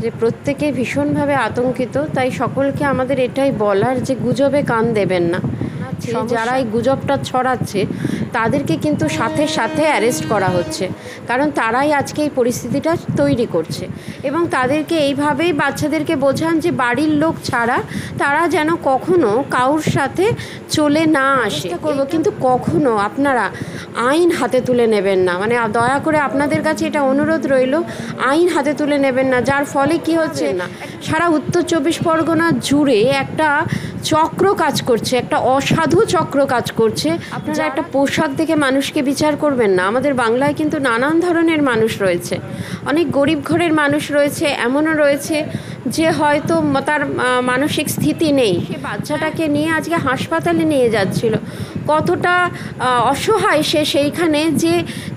যে প্রত্যেকে ভীষণভাবে আতঙ্কিত। তাই সকলকে আমাদের এটাই বলার যে গুজবে কান দেবেন না। যারা এই গুজবটা ছড়াচ্ছে তাদেরকে কিন্তু সাথে সাথে অ্যারেস্ট করা হচ্ছে, কারণ তারাই আজকে এই পরিস্থিতিটা তৈরি করছে। এবং তাদেরকে এইভাবেই বাচ্চাদেরকে বোঝান যে বাড়ির লোক ছাড়া তারা যেন কখনো কারোর সাথে চলে না আসে করব, কিন্তু কখনো আপনারা আইন হাতে তুলে নেবেন না। মানে দয়া করে আপনাদের কাছে এটা অনুরোধ রইল, আইন হাতে তুলে নেবেন না। যার ফলে কি হচ্ছে না, সারা উত্তর 24 পরগনা জুড়ে একটা চক্র কাজ করছে, একটা অসাধু চক্র কাজ করছে। আপনারা একটা পোশাক দেখে মানুষকে বিচার করবেন না। আমাদের বাংলায় কিন্তু নানান ধরনের মানুষ রয়েছে, অনেক গরিব ঘরের মানুষ রয়েছে, এমনও রয়েছে যে হয়তো তার মানসিক স্থিতি নেই, সে বাচ্চাটাকে নিয়ে আজকে হাসপাতালে নিয়ে যাচ্ছিল। কতটা অসহায় সে সেইখানে,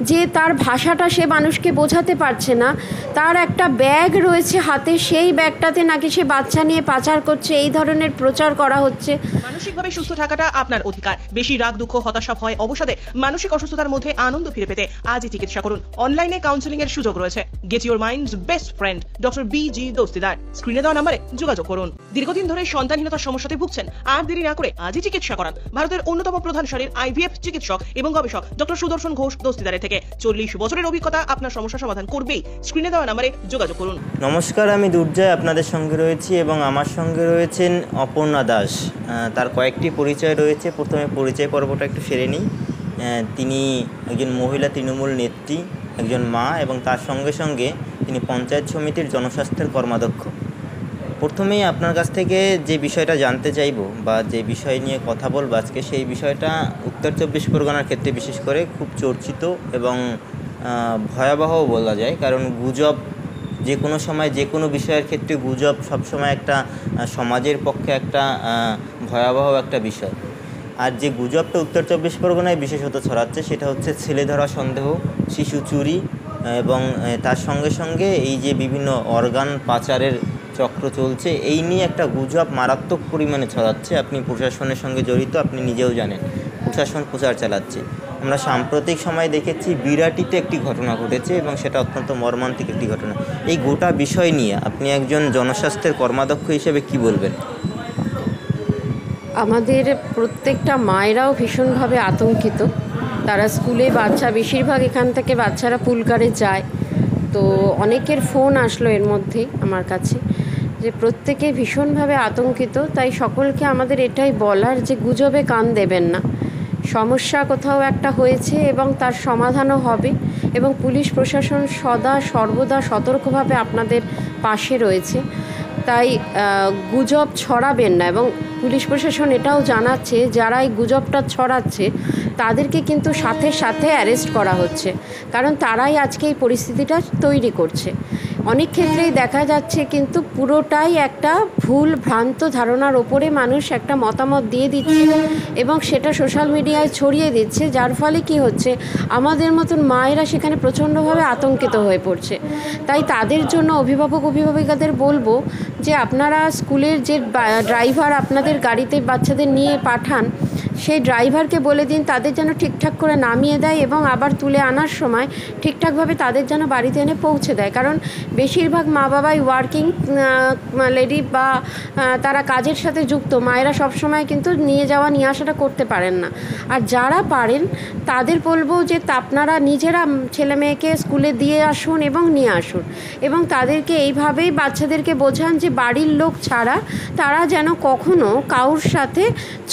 যে তার ভাষাটা সে মানুষকে বোঝাতে পারছে না। তার একটা ব্যাগ রয়েছে হাতে, সেই ব্যাগটাতে নাকি সে বাচ্চা নিয়ে পাচার করছে, এই ধরনের প্রচার করা হচ্ছে। মানসিকভাবে সুস্থ থাকাটা আপনার অধিকার। বেশি রাগ, দুঃখ, হতাশা, ভয়, অবসাদে মানসিক অসুস্থতার মধ্যে আনন্দ ফিরে পেতে আজই চিকিৎসা করুন। অনলাইনে কাউন্সেলিং এর সুযোগ রয়েছে। Get your mind's best friend doctor B G. Dastidar. স্ক্রিনে দেওয়া নম্বরে যোগাযোগ করুন। দীর্ঘদিন ধরে সন্তানহীনতার সমস্যাতে ভুগছেন? আর দেরি না করে আজই চিকিৎসা করান ভারতের অন্যতম প্রধান সারির IVF চিকিৎসক এবং গবেষক ডক্টর সুদর্শন ঘোষ দস্তিদারের থেকে। 40 বছরের অভিজ্ঞতা আপনার সমস্যা সমাধান করবেই। স্ক্রিনে দেওয়া নম্বরে যোগাযোগ করুন। নমস্কার, আমি দুর্জয় আপনাদের সঙ্গে রয়েছি এবং আমার সঙ্গে রয়েছেন অপর্ণা দাস। তার কয়েকটি পরিচয় রয়েছে। প্রথমে পরিচয় পর্বটা একটু সেরে নিই। তিনি একজন মহিলা তৃণমূল নেত্রী, একজন মা এবং তার সঙ্গে সঙ্গে তিনি পঞ্চায়েত সমিতির জনস্বাস্থ্যের কর্মাধ্যক্ষ। প্রথমেই আপনার কাছ থেকে যে বিষয়টা জানতে চাইব বা যে বিষয় নিয়ে কথা বলবো আজকে, সেই বিষয়টা উত্তর 24 পরগনার ক্ষেত্রে বিশেষ করে খুব চর্চিত এবং ভয়াবহও বলা যায়। কারণ গুজব যে কোনো সময় যে কোনো বিষয়ের ক্ষেত্রে গুজব সবসময় একটা সমাজের পক্ষে একটা ভয়াবহ একটা বিষয়। আর যে গুজবটা উত্তর 24 পরগনায় বিশেষত ছড়াচ্ছে সেটা হচ্ছে ছেলে ধরা সন্দেহ, শিশু চুরি এবং তার সঙ্গে সঙ্গে এই যে বিভিন্ন অর্গান পাচারের চক্র চলছে, এই নিয়ে একটা গুজব মারাত্মক পরিমাণে ছড়াচ্ছে। আপনি প্রশাসনের সঙ্গে জড়িত, আপনি নিজেও জানেন প্রশাসন প্রচার চালাচ্ছে। আমরা সাম্প্রতিক সময় দেখেছি বিরাটিতে একটি ঘটনা ঘটেছে এবং সেটা অত্যন্ত মর্মান্তিক একটি ঘটনা। এই গোটা বিষয় নিয়ে আপনি একজন জনস্বাস্থ্যের কর্মাধ্যক্ষ হিসেবে কি বলবেন? আমাদের প্রত্যেকটা মায়েরাও ভীষণভাবে আতঙ্কিত। তারা স্কুলে বাচ্চা, বেশিরভাগ এখান থেকে বাচ্চারা পুলকারে যায়, তো অনেকের ফোন আসলো এর মধ্যেই আমার কাছে, যে প্রত্যেকে ভীষণভাবে আতঙ্কিত। তাই সকলকে আমাদের এটাই বলার যে গুজবে কান দেবেন না। সমস্যা কোথাও একটা হয়েছে এবং তার সমাধানও হবে, এবং পুলিশ প্রশাসন সদা সর্বদা সতর্কভাবে আপনাদের পাশে রয়েছে। তাই গুজব ছড়াবেন না। এবং পুলিশ প্রশাসন এটাও জানাচ্ছে, যারা এই গুজবটা ছড়াচ্ছে তাদেরকে কিন্তু সাথে সাথে অ্যারেস্ট করা হচ্ছে, কারণ তারাই আজকে এই পরিস্থিতিটা তৈরি করছে। অনেক ক্ষেত্রেই দেখা যাচ্ছে কিন্তু পুরোটাই একটা ভুল ভ্রান্ত ধারণার ওপরে মানুষ একটা মতামত দিয়ে দিচ্ছে এবং সেটা সোশ্যাল মিডিয়ায় ছড়িয়ে দিচ্ছে, যার ফলে কি হচ্ছে, আমাদের মতন মায়েরা সেখানে প্রচণ্ডভাবে আতঙ্কিত হয়ে পড়ছে। তাই তাদের জন্য অভিভাবিকাদের বলবো যে আপনারা স্কুলের যে ড্রাইভার আপনাদের গাড়িতে বাচ্চাদের নিয়ে পাঠান, সেই ড্রাইভারকে বলে দিন তাদের যেন ঠিকঠাক করে নামিয়ে দেয় এবং আবার তুলে আনার সময় ঠিকঠাকভাবে তাদের যেন বাড়িতে এনে পৌঁছে দেয়। কারণ বেশিরভাগ মা বাবাই ওয়ার্কিং লেডি বা তারা কাজের সাথে যুক্ত। মায়েরা সবসময় কিন্তু নিয়ে যাওয়া নিয়ে আসাটা করতে পারেন না। আর যারা পারেন তাদের বলবো যে আপনারা নিজেরা ছেলে মেয়েকে স্কুলে দিয়ে আসুন এবং নিয়ে আসুন, এবং তাদেরকে এইভাবেই বাচ্চাদেরকে বোঝান যে বাড়ির লোক ছাড়া তারা যেন কখনো কারোর সাথে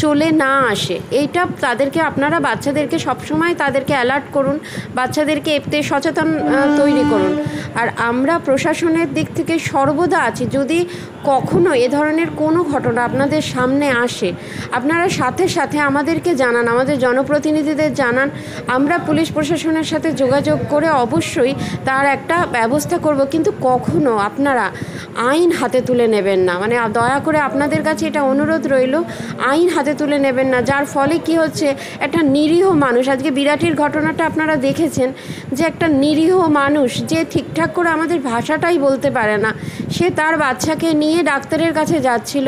চলে না আসে। এইটা তাদেরকে আপনারা বাচ্চাদেরকে সবসময় তাদেরকে অ্যালার্ট করুন, বাচ্চাদেরকে এতে সচেতন তৈরি করুন। আর আমরা প্রশাসনের দিক থেকে সর্বদা আছি। যদি কখনো এ ধরনের কোনো ঘটনা আপনাদের সামনে আসে, আপনারা সাথে সাথে আমাদেরকে জানান, আমাদের জনপ্রতিনিধিদের জানান। আমরা পুলিশ প্রশাসনের সাথে যোগাযোগ করে অবশ্যই তার একটা ব্যবস্থা করব, কিন্তু কখনো আপনারা আইন হাতে তুলে নেবেন না। মানে দয়া করে আপনাদের কাছে এটা অনুরোধ রইল, আইন হাতে তুলে নেবেন না। যার ফলে কি হচ্ছে, একটা নিরীহ মানুষ, আজকে বিরাটির ঘটনাটা আপনারা দেখেছেন, যে একটা নিরীহ মানুষ যে ঠিকঠাক করে আমাদের ভাষাটাই বলতে পারে না, সে তার বাচ্চাকে নিয়ে ডাক্তারের কাছে যাচ্ছিল।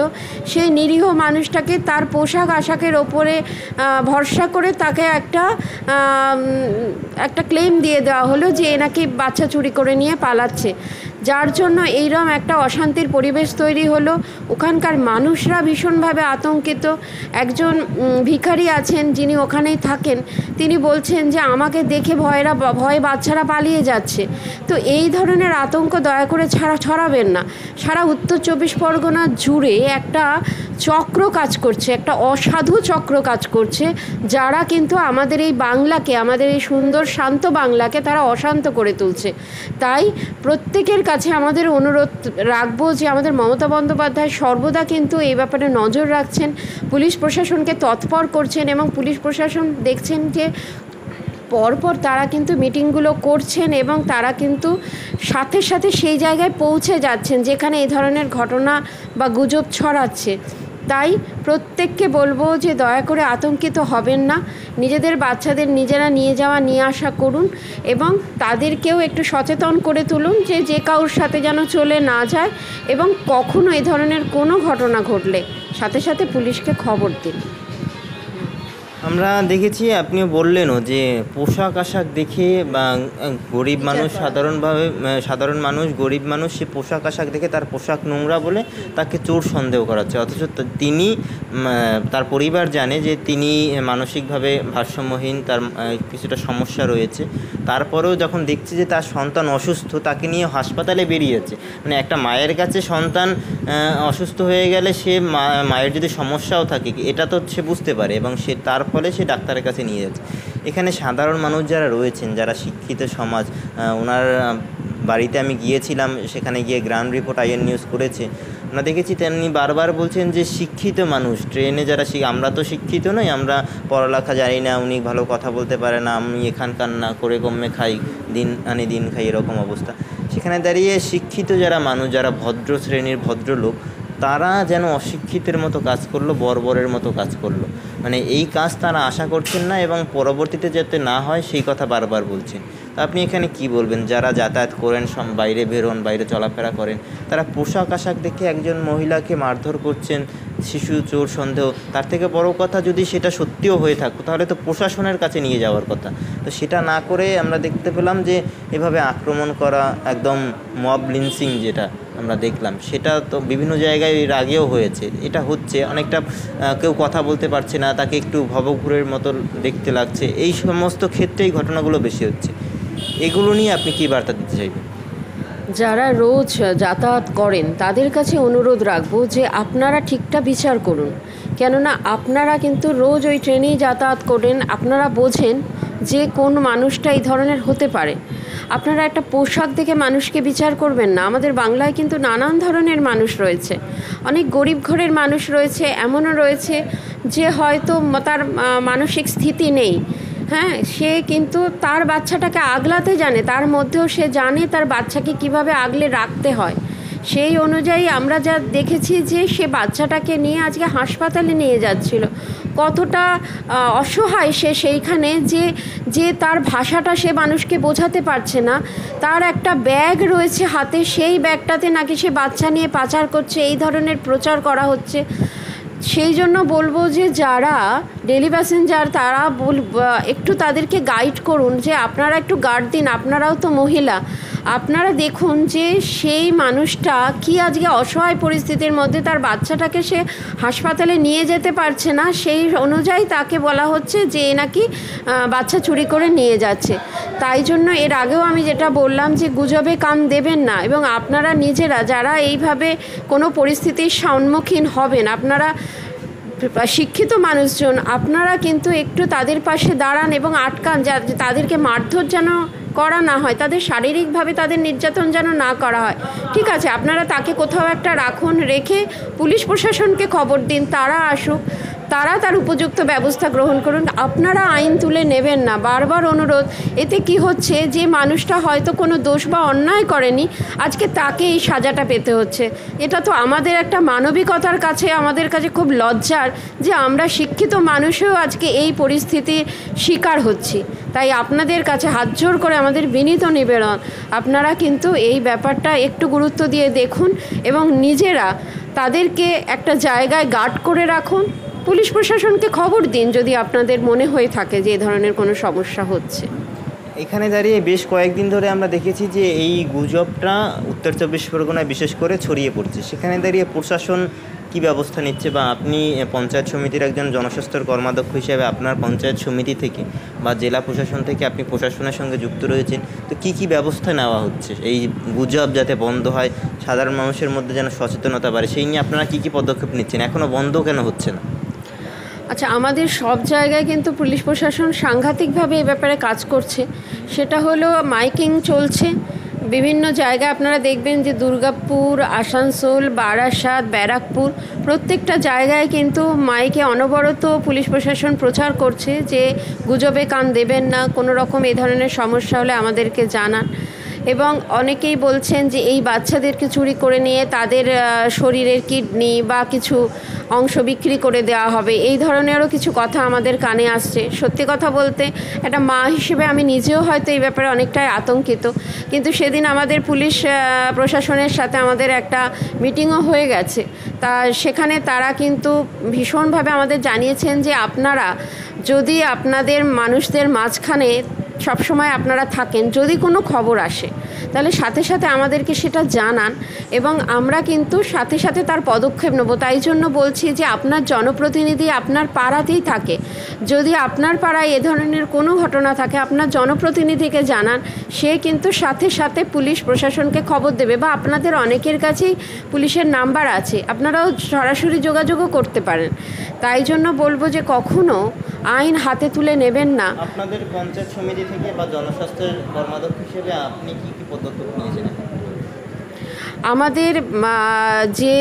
সেই নিরীহ মানুষটাকে তার পোশাক আশাকের ওপরে ভরসা করে তাকে একটা ক্লেম দিয়ে দেওয়া হলো যে এনাকে বাচ্চা চুরি করে নিয়ে পালাচ্ছে। যার জন্য এইরকম একটা অশান্তির পরিবেশ তৈরি হলো। ওখানকার মানুষরা ভীষণভাবে আতঙ্কিত। একজন ভিখারি আছেন যিনি ওখানেই থাকেন, তিনি বলছেন যে আমাকে দেখে ভয়ে বাচ্চারা পালিয়ে যাচ্ছে। তো এই ধরনের আতঙ্ক দয়া করে ছড়াবেন না। সারা উত্তর 24 পরগনা জুড়ে একটা চক্র কাজ করছে, একটা অসাধু চক্র কাজ করছে, যারা কিন্তু আমাদের এই বাংলাকে, আমাদের এই সুন্দর শান্ত বাংলাকে তারা অশান্ত করে তুলছে। তাই প্রত্যেকের কাছে আমাদের অনুরোধ রাখবো যে আমাদের মমতা বন্দ্যোপাধ্যায় সর্বদা কিন্তু এই ব্যাপারে নজর রাখছেন, পুলিশ প্রশাসনকে তৎপর করছেন এবং পুলিশ প্রশাসন দেখছেন যে পরপর তারা কিন্তু মিটিংগুলো করছেন এবং তারা কিন্তু সাথে সাথে সেই জায়গায় পৌঁছে যাচ্ছেন যেখানে এই ধরনের ঘটনা বা গুজব ছড়াচ্ছে। তাই প্রত্যেককে বলবো যে দয়া করে আতঙ্কিত হবেন না, নিজেদের বাচ্চাদের নিজেরা নিয়ে যাওয়া নিয়ে আসা করুন এবং তাদেরকেও একটু সচেতন করে তুলুন যে কারোর সাথে যেন চলে না যায় এবং কখনো এই ধরনের কোনো ঘটনা ঘটলে সাথে সাথে পুলিশকে খবর দিন। আমরা দেখেছি, আপনিও বললেনও যে পোশাক আশাক দেখে বা গরিব মানুষ সাধারণ মানুষ গরিব মানুষ সে পোশাক আশাক দেখে তার পোশাক নোংরা বলে তাকে চোর সন্দেহ করাচ্ছে, অথচ তিনি তার পরিবার জানে যে তিনি মানসিকভাবে ভারসাম্যহীন, তার কিছুটা সমস্যা রয়েছে। তারপরেও যখন দেখছে যে তার সন্তান অসুস্থ, তাকে নিয়ে হাসপাতালে বেরিয়েছে। মানে একটা মায়ের কাছে সন্তান অসুস্থ হয়ে গেলে সে মায়ের যদি সমস্যাও থাকে এটা তো সে বুঝতে পারে এবং সে তার ফলে সে ডাক্তারের কাছে নিয়ে যাচ্ছে। এখানে সাধারণ মানুষ যারা রয়েছেন, যারা শিক্ষিত সমাজ, ওনার বাড়িতে আমি গিয়েছিলাম, সেখানে গিয়ে গ্রাউন্ড রিপোর্ট আইএন নিউজ করেছে, আমরা দেখেছি তেমনি বারবার বলছেন যে শিক্ষিত মানুষ ট্রেনে যারা আমরা তো শিক্ষিত নই, আমরা পড়ালেখা জানি না, উনি ভালো কথা বলতে পারে না, আমি এখানকার না করে কমে খাই, দিন আনি দিন খাই, এরকম অবস্থা। সেখানে দাঁড়িয়ে শিক্ষিত যারা মানুষ, যারা ভদ্র শ্রেণীর ভদ্রলোক, তারা যেন অশিক্ষিতের মতো কাজ করলো, বর্বরের মতো কাজ করলো। মানে এই কাজ তারা আশা করছেন না এবং পরবর্তীতে যাতে না হয় সেই কথা বারবার বলছেন। তা আপনি এখানে কি বলবেন? যারা যাতায়াত করেন, বাইরে বেরোন, বাইরে চলাফেরা করেন, তারা পোশাক আশাক দেখে একজন মহিলাকে মারধর করছেন, শিশু চোর সন্দেহ। তার থেকে বড় কথা, যদি সেটা সত্যিও হয়ে থাকতো তাহলে তো প্রশাসনের কাছে নিয়ে যাওয়ার কথা। তো সেটা না করে আমরা দেখতে পেলাম যে এভাবে আক্রমণ করা, একদম মব লিঞ্চিং যেটা আমরা দেখলাম, সেটা তো বিভিন্ন জায়গায় এর আগেও হয়েছে, এটা হচ্ছে। অনেকটা কেউ কথা বলতে পারছে না, তাকে একটু ভবঘুরের মতো দেখতে লাগছে, এই সমস্ত ক্ষেত্রেই ঘটনাগুলো বেশি হচ্ছে। এগুলো নিয়ে আপনি কী বার্তা দিতে চাইবেন? যারা রোজ যাতায়াত করেন তাদের কাছে অনুরোধ রাখবো যে আপনারা ঠিকঠাক বিচার করুন, কেননা আপনারা কিন্তু রোজ ওই ট্রেনেই যাতায়াত করেন, আপনারা বোঝেন যে কোন মানুষটা এই ধরনের হতে পারে। আপনারা একটা পোশাক দেখে মানুষকে বিচার করবেন না। আমাদের বাংলায় কিন্তু নানান ধরনের মানুষ রয়েছে, অনেক গরিব ঘরের মানুষ রয়েছে, এমনও রয়েছে যে হয়তো তার মানসিক স্থিতি নেই, হ্যাঁ, সে কিন্তু তার বাচ্চাটাকে আগলাতে জানে, তার মধ্যেও সে জানে তার বাচ্চাকে কিভাবে আগলে রাখতে হয়। সেই অনুযায়ী আমরা যা দেখেছি যে সে বাচ্চাটাকে নিয়ে আজকে হাসপাতালে নিয়ে যাচ্ছিল, কতটা অসহায় সে সেইখানে, যে তার ভাষাটা সে মানুষকে বোঝাতে পারছে না, তার একটা ব্যাগ রয়েছে হাতে, সেই ব্যাগটাতে নাকি সে বাচ্চা নিয়ে পাচার করছে, এই ধরনের প্রচার করা হচ্ছে। সেই জন্য বলবো যে যারা ডেলি প্যাসেঞ্জার তারা একটু তাদেরকে গাইড করুন, যে আপনারা একটু গার্ড দিন, আপনারাও তো মহিলা, আপনারা দেখুন যে সেই মানুষটা কি আজকে অসহায় পরিস্থিতির মধ্যে তার বাচ্চাটাকে সে হাসপাতালে নিয়ে যেতে পারছে না, সেই অনুযায়ী তাকে বলা হচ্ছে যে নাকি বাচ্চা চুরি করে নিয়ে যাচ্ছে। তাই জন্য এর আগেও আমি যেটা বললাম যে গুজবে কান দেবেন না, এবং আপনারা নিজেরা যারা এইভাবে কোনো পরিস্থিতির সম্মুখীন হবেন, আপনারা শিক্ষিত মানুষজন, আপনারা কিন্তু একটু তাদের পাশে দাঁড়ান এবং আটকান, তাদেরকে মারধর যেন করা না হয়, তাদের শারীরিকভাবে তাদের নির্যাতন যেন না করা হয়। ঠিক আছে, আপনারা তাকে কোথাও একটা রাখুন, রেখে পুলিশ প্রশাসনকে খবর দিন, তারা আসুক, তারা তার উপযুক্ত ব্যবস্থা গ্রহণ করুন। আপনারা আইন তুলে নেবেন না, বারবার অনুরোধ। এতে কি হচ্ছে, যে মানুষটা হয়তো কোনো দোষ বা অন্যায় করেনি, আজকে তাকে এই সাজাটা পেতে হচ্ছে। এটা তো আমাদের একটা মানবিকতার কাছে, আমাদের কাছে খুব লজ্জার যে আমরা শিক্ষিত মানুষও আজকে এই পরিস্থিতির শিকার হচ্ছি। তাই আপনাদের কাছে হাত জোর করে আমাদের বিনীত নিবেদন, আপনারা কিন্তু এই ব্যাপারটা একটু গুরুত্ব দিয়ে দেখুন এবং নিজেরা তাদেরকে একটা জায়গায় গার্ড করে রাখুন, পুলিশ প্রশাসনকে খবর দিন যদি আপনাদের মনে হয়ে থাকে যে এই ধরনের কোনো সমস্যা হচ্ছে। এখানে দাঁড়িয়ে বেশ কয়েকদিন ধরে আমরা দেখেছি যে এই গুজবটা উত্তর চব্বিশ পরগনায় বিশেষ করে ছড়িয়ে পড়ছে। সেখানে দাঁড়িয়ে প্রশাসন কি ব্যবস্থা নিচ্ছে, বা আপনি পঞ্চায়েত সমিতির একজন জনস্বাস্থ্যের কর্মাধ্যক্ষ হিসেবে আপনার পঞ্চায়েত সমিতি থেকে বা জেলা প্রশাসন থেকে আপনি প্রশাসনের সঙ্গে যুক্ত রয়েছেন, তো কি ব্যবস্থা নেওয়া হচ্ছে এই গুজব যাতে বন্ধ হয়, সাধারণ মানুষের মধ্যে যেন সচেতনতা বাড়ে, সেই নিয়ে আপনারা কি পদক্ষেপ নিচ্ছেন? এখনও বন্ধ কেন হচ্ছে না? আচ্ছা, আমাদের সব জায়গায় কিন্তু পুলিশ প্রশাসন সাংঘাতিকভাবে এ ব্যাপারে কাজ করছে। সেটা হলো মাইকিং চলছে বিভিন্ন জায়গায়। আপনারা দেখবেন যে দুর্গাপুর, আসানসোল, বারাসাত, ব্যারাকপুর প্রত্যেকটা জায়গায় কিন্তু মাইকে অনবরত পুলিশ প্রশাসন প্রচার করছে যে গুজবে কান দেবেন না, কোনো রকম এই ধরনের সমস্যা হলে আমাদেরকে জানান। এবং অনেকেই বলছেন যে এই বাচ্চাদেরকে চুরি করে নিয়ে তাদের শরীরের কিডনি বা কিছু অংশ বিক্রি করে দেওয়া হবে, এই ধরনেরও কিছু কথা আমাদের কানে আসছে। সত্যি কথা বলতে একটা মা হিসেবে আমি নিজেও হয়তো এই ব্যাপারে অনেকটাই আতঙ্কিত। কিন্তু সেদিন আমাদের পুলিশ প্রশাসনের সাথে আমাদের একটা মিটিংও হয়ে গেছে। তা সেখানে তারা কিন্তু ভীষণভাবে আমাদের জানিয়েছেন যে আপনারা যদি আপনাদের মানুষদের মাঝখানে সবসময় আপনারা থাকেন, যদি কোনো খবর আসে তাহলে সাথে সাথে আমাদেরকে সেটা জানান এবং আমরা কিন্তু সাথে সাথে তার পদক্ষেপ নেব। তাই জন্য বলছি যে আপনার জনপ্রতিনিধি আপনার পাড়াতেই থাকে, যদি আপনার পাড়ায় এ ধরনের কোনো ঘটনা থাকে আপনার জনপ্রতিনিধিকে জানান, সে কিন্তু সাথে সাথে পুলিশ প্রশাসনকে খবর দেবে। বা আপনাদের অনেকের কাছেই পুলিশের নাম্বার আছে, আপনারাও সরাসরি যোগাযোগও করতে পারেন। তাই জন্য বলবো যে কখনো আইন হাতে তুলে নেবেন না। আপনাদের পঞ্চায়েত সমিতি থেকে বা জনস্বাস্থ্যের কর্মাধ্যক্ষ হিসেবে আপনি কি পদক্ষেপ নিয়েছেন? আমাদের যে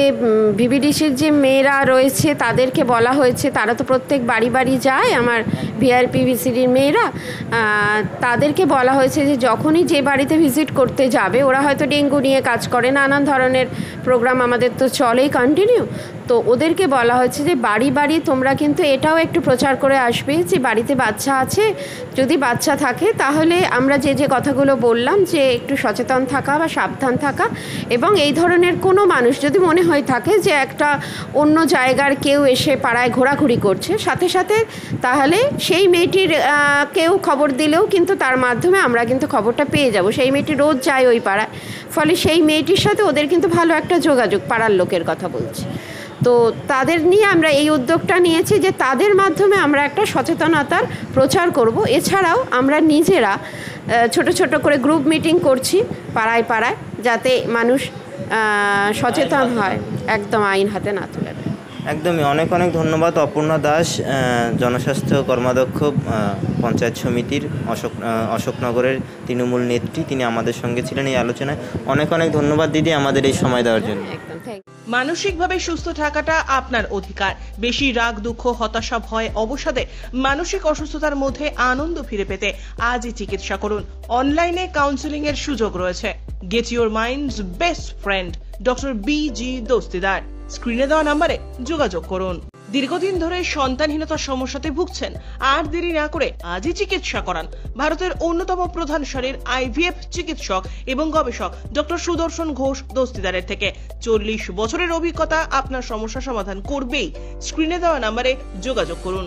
ভিভিডিসির যে মেয়েরা রয়েছে তাদেরকে বলা হয়েছে, তারা তো প্রত্যেক বাড়ি বাড়ি যায়, আমার ভিআরপি ভিসিডির মেয়েরা, তাদেরকে বলা হয়েছে যে যখনই যে বাড়িতে ভিজিট করতে যাবে, ওরা হয়তো ডেঙ্গু নিয়ে কাজ করে, নানান ধরনের প্রোগ্রাম আমাদের তো চলেই কন্টিনিউ, তো ওদেরকে বলা হয়েছে যে বাড়ি বাড়ি তোমরা কিন্তু এটাও একটু প্রচার করে আসবে যে বাড়িতে বাচ্চা আছে, যদি বাচ্চা থাকে তাহলে আমরা যে যে কথাগুলো বললাম যে একটু সচেতন থাকা বা সাবধান থাকা, এবং এই ধরনের কোনো মানুষ যদি মনে হয়ে থাকে যে একটা অন্য জায়গার কেউ এসে পাড়ায় ঘোরাঘুরি করছে, সাথে সাথে তাহলে সেই মেয়েটির কেউ খবর দিলেও কিন্তু তার মাধ্যমে আমরা কিন্তু খবরটা পেয়ে যাব। সেই মেয়েটি রোজ যায় ওই পাড়ায়, ফলে সেই মেয়েটির সাথে ওদের কিন্তু ভালো একটা যোগাযোগ, পাড়ার লোকের কথা বলছি। তো তাদের নিয়ে আমরা এই উদ্যোগটা নিয়েছি যে তাদের মাধ্যমে আমরা একটা সচেতনতার প্রচার করব। এছাড়াও আমরা নিজেরা ছোট ছোট করে গ্রুপ মিটিং করছি পাড়ায় পাড়ায়, যাতে মানুষ সচেতন হয়, একদম আইন হাতে না তুলে দেয়। একদমই। অনেক ধন্যবাদ অপর্ণা দাস, জনস্বাস্থ্য কর্মাধ্যক্ষ পঞ্চায়েত সমিতির অশোকনগরের তৃণমূল নেত্রী। তিনি আমাদের সঙ্গে ছিলেন এই আলোচনায়। অনেক ধন্যবাদ দিদি আমাদের এই সময় দেওয়ার জন্য। একদম, থ্যাংক ইউ। মানসিকভাবে সুস্থ থাকাটা আপনার অধিকার। বেশি রাগ, দুঃখ, হতাশা, ভয়, অবসাদে মানসিক অসুস্থতার মধ্যে আনন্দ ফিরে পেতে আজই চিকিৎসা করুন। অনলাইনে কাউন্সেলিং এর সুযোগ রয়েছে। Get your mind's best friend doctor B G. Dastidar. স্ক্রিনে দেওয়া নম্বরে যোগাযোগ করুন। দীর্ঘদিন ধরে সন্তানহীনতার সমস্যাতে ভুগছেন? আর দেরি না করে আজই চিকিৎসা করান। ভারতের অন্যতম প্রধান সারির আইভিএফ চিকিৎসক এবং গবেষক ডক্টর সুদর্শন ঘোষ দস্তিদারের থেকে 40 বছরের অভিজ্ঞতা আপনার সমস্যা সমাধান করবেই। স্ক্রিনে দেওয়া নম্বরে যোগাযোগ করুন।